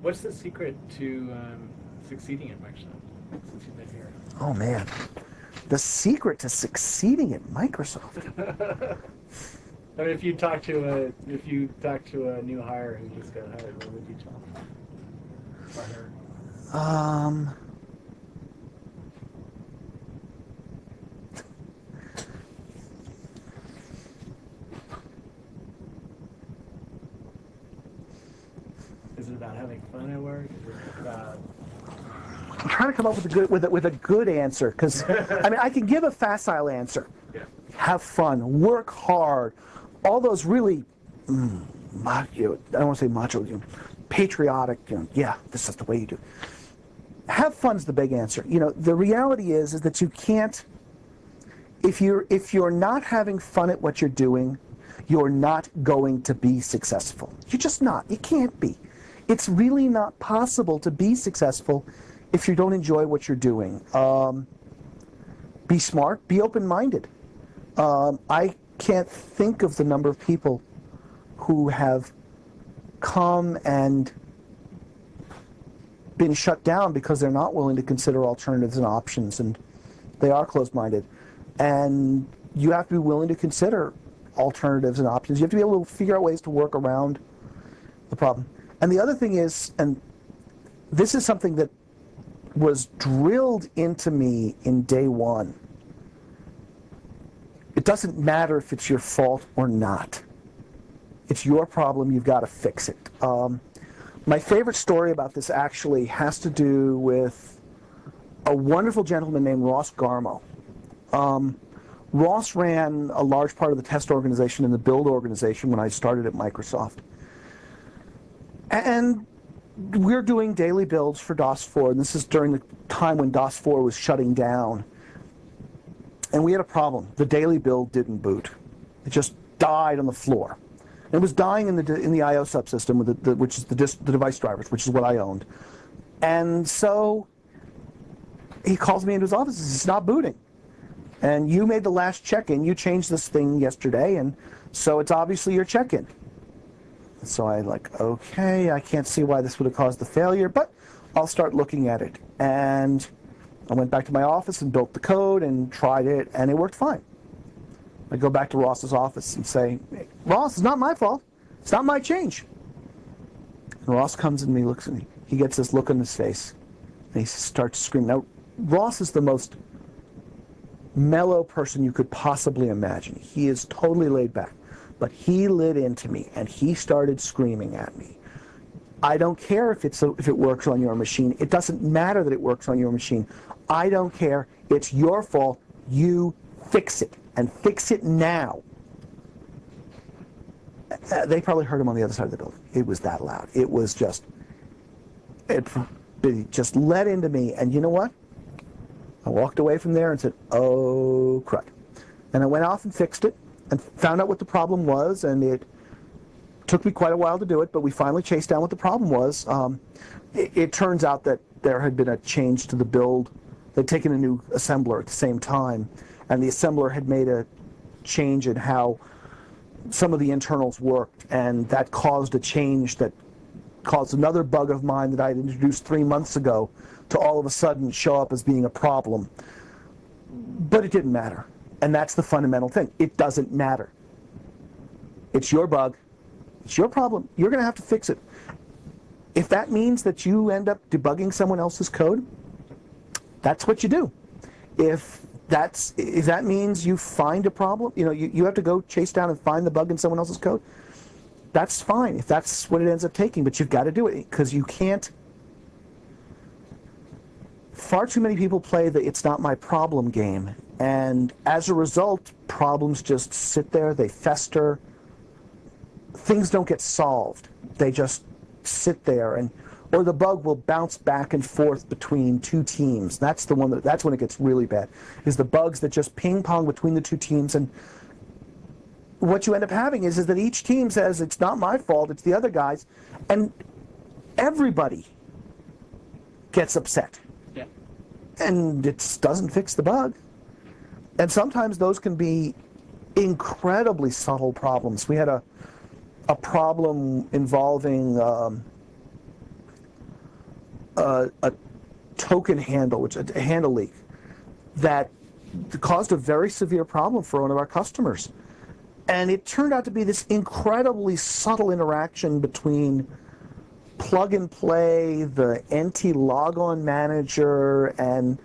What's the secret to succeeding at Microsoft? Since you've been here. Oh man, the secret to succeeding at Microsoft. I mean, if you talk to a new hire who just got hired, what would you tell them? Or her? Is it about having fun at work? Is it about... I'm trying to come up with a good answer, because I mean I can give a facile answer. Yeah. Have fun, work hard, all those really I don't want to say macho, patriotic. Yeah, this is the way you do. Have fun's the big answer. The reality is that you can't. If you're not having fun at what you're doing, you're not going to be successful. You're just not. You can't be. It's really not possible to be successful if you don't enjoy what you're doing. Be smart, be open-minded. I can't think of the number of people who have come and been shut down because they're not willing to consider alternatives and options, and they are closed-minded. And you have to be willing to consider alternatives and options. You have to be able to figure out ways to work around the problem. And the other thing is, and this is something that was drilled into me in day one, it doesn't matter if it's your fault or not. It's your problem, you've got to fix it. My favorite story about this actually has to do with a wonderful gentleman named Ross Garmo. Ross ran a large part of the test organization and the build organization when I started at Microsoft. And we're doing daily builds for DOS 4, and this is during the time when DOS 4 was shutting down. And we had a problem. The daily build didn't boot. It just died on the floor. It was dying in the I/O subsystem, which is the device drivers, which is what I owned. And so he calls me into his office and says, it's not booting. And you made the last check-in. You changed this thing yesterday, and so it's obviously your check-in. So I okay, I can't see why this would have caused the failure, but I'll start looking at it. And I went back to my office and built the code and tried it, and it worked fine. I go back to Ross's office and say, hey, Ross, it's not my fault. It's not my change. And Ross comes and he looks at me. He gets this look on his face, and he starts screaming. Now, Ross is the most mellow person you could possibly imagine. He is totally laid back. But he lit into me, and he started screaming at me. I don't care if it works on your machine. It doesn't matter that it works on your machine. I don't care. It's your fault. You fix it, and fix it now. They probably heard him on the other side of the building. It was that loud. It was just, it just let into me. And you know what? I walked away from there and said, oh, crud. And I went off and fixed it, and found out what the problem was, and it took me quite a while to do it, but we finally chased down what the problem was. It turns out that there had been a change to the build. They'd taken a new assembler at the same time, and the assembler had made a change in how some of the internals worked, and that caused a change that caused another bug of mine that I had introduced 3 months ago to all of a sudden show up as being a problem. But it didn't matter. And that's the fundamental thing. It doesn't matter. It's your bug. It's your problem. You're going to have to fix it. If that means that you end up debugging someone else's code, that's what you do. If that means you find a problem, you have to go chase down and find the bug in someone else's code, that's fine if that's what it ends up taking, but you've got to do it because you can't. Far too many people play the it's not my problem game. And as a result, problems just sit there, they fester. Things don't get solved. They just sit there, or the bug will bounce back and forth between two teams. That's when it gets really bad, is the bugs that just ping pong between the two teams. And what you end up having is that each team says, it's not my fault, it's the other guy's. And everybody gets upset. Yeah. And it doesn't fix the bug. And sometimes those can be incredibly subtle problems. We had a problem involving a token handle, which a handle leak, that caused a very severe problem for one of our customers. And it turned out to be this incredibly subtle interaction between plug and play, the NT logon manager, and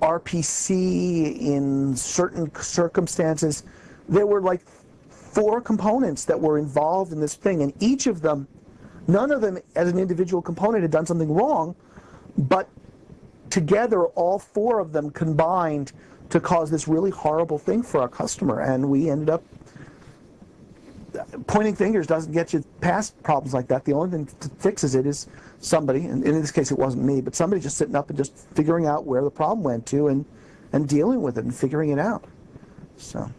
RPC in certain circumstances. There were like 4 components that were involved in this thing, and each of them, none of them as an individual component had done something wrong, but together all 4 of them combined to cause this really horrible thing for our customer. And we ended up, pointing fingers doesn't get you past problems like that. The only thing that fixes it is somebody, and in this case it wasn't me, but somebody just sitting up and just figuring out where the problem went to and dealing with it and figuring it out. So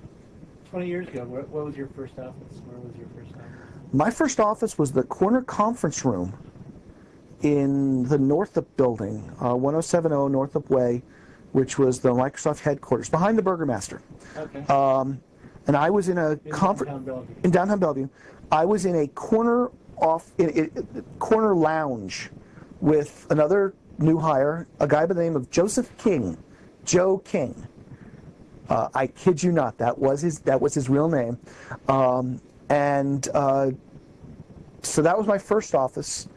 20 years ago, what was your first office? Where was your first office? My first office was the corner conference room in the Northup building, 1070 Northup Way, which was the Microsoft headquarters, behind the Burgermaster. Okay. And I was in a in downtown Bellevue. I was in a corner corner lounge with another new hire, a guy by the name of Joseph King, Joe King. I kid you not, that was his real name. So that was my first office.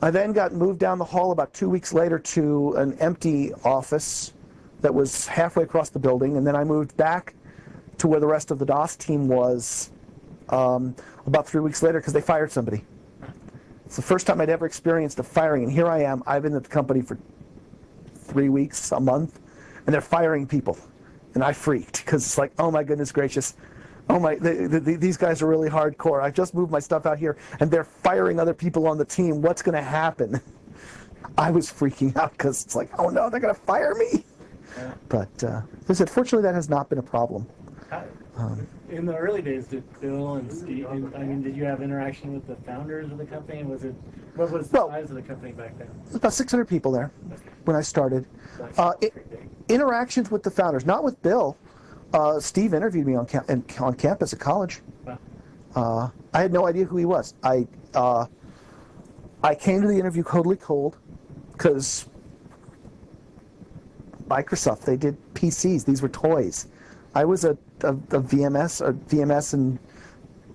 I then got moved down the hall about 2 weeks later to an empty office that was halfway across the building, and then I moved back to where the rest of the DOS team was about 3 weeks later because they fired somebody. It's the first time I'd ever experienced a firing, and here I am. I've been at the company for 3 weeks, a month, and they're firing people. And I freaked because it's like, oh my goodness gracious. Oh my, these guys are really hardcore. I just moved my stuff out here, and they're firing other people on the team. What's going to happen? I was freaking out because it's like, oh no, they're going to fire me. Yeah. But as I said, fortunately, that has not been a problem. In the early days, did Bill and Steve, did you have interaction with the founders of the company? What was the size of the company back then? It was about 600 people there when I started. Interactions with the founders, not with Bill. Steve interviewed me on campus at college. Wow. I had no idea who he was. I came to the interview totally cold because Microsoft, they did PCs. These were toys. I was a VMS and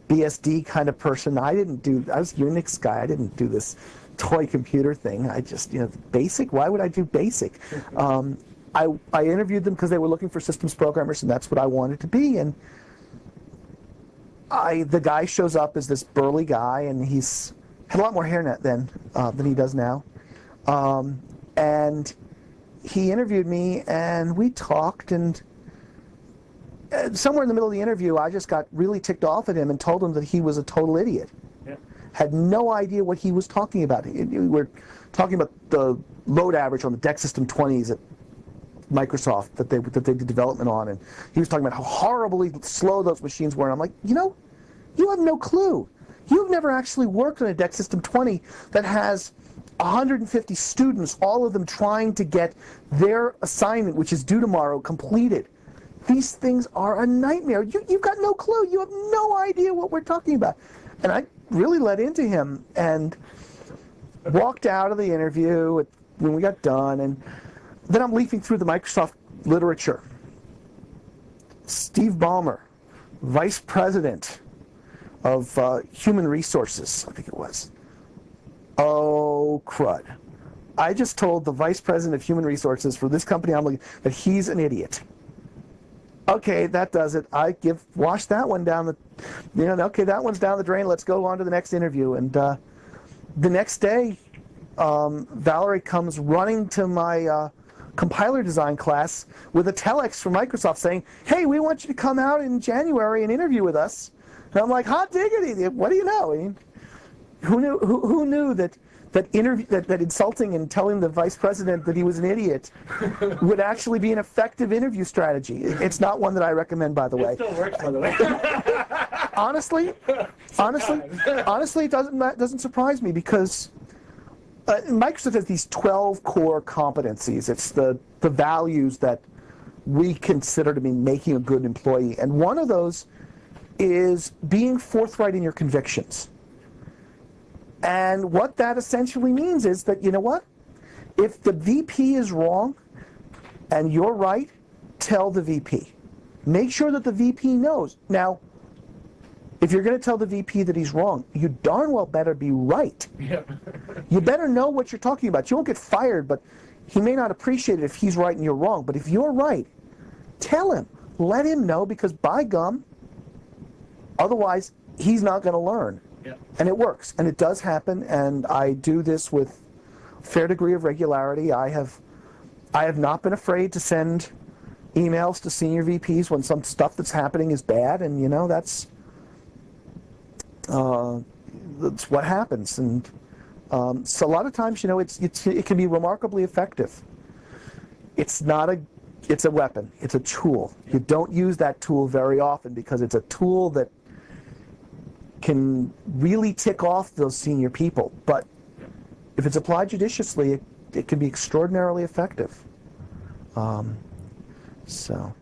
BSD kind of person. I was a Unix guy. I didn't do this toy computer thing. I just, basic. Why would I do basic? I interviewed them because they were looking for systems programmers, and that's what I wanted to be. And the guy shows up as this burly guy, and he's had a lot more hair than he does now. And he interviewed me, and we talked, and somewhere in the middle of the interview, I just got really ticked off at him and told him that he was a total idiot. Yeah. Had no idea what he was talking about. We were talking about the load average on the DEC System 20s at Microsoft that they did development on, and he was talking about how horribly slow those machines were. And I'm like, you have no clue. You've never actually worked on a DEC System 20 that has 150 students, all of them trying to get their assignment, which is due tomorrow, completed. These things are a nightmare. You've got no clue. You have no idea what we're talking about. And I really let into him and walked out of the interview when we got done. And then I'm leafing through the Microsoft literature. Steve Ballmer, Vice President of Human Resources, I think it was. Oh, crud. I just told the Vice President of Human Resources for this company I'm looking that he's an idiot. Okay, that does it. Wash that one down okay, that one's down the drain. Let's go on to the next interview. And the next day, Valerie comes running to my compiler design class with a telex from Microsoft saying, hey, we want you to come out in January and interview with us. And I'm like, hot diggity, what do you know? I mean, who knew that insulting and telling the vice president that he was an idiot would actually be an effective interview strategy? It's not one that I recommend, by the way. It still works, by the way. honestly, it doesn't surprise me because Microsoft has these 12 core competencies. It's the values that we consider to be making a good employee, and one of those is being forthright in your convictions. And what that essentially means is that, you know what? If the VP is wrong and you're right, tell the VP. Make sure that the VP knows. Now, if you're going to tell the VP that he's wrong, you darn well better be right. Yep. You better know what you're talking about. You won't get fired, but he may not appreciate it if he's right and you're wrong. But if you're right, tell him. Let him know, because by gum, otherwise he's not going to learn. Yep. And it works, and it does happen, and I do this with a fair degree of regularity. I have not been afraid to send emails to senior VPs when some stuff that's happening is bad, and you know, that's what happens. And so a lot of times, you know, it can be remarkably effective. It's a weapon. It's a tool. You don't use that tool very often because it's a tool that can really tick off those senior people. But if it's applied judiciously, it can be extraordinarily effective. So.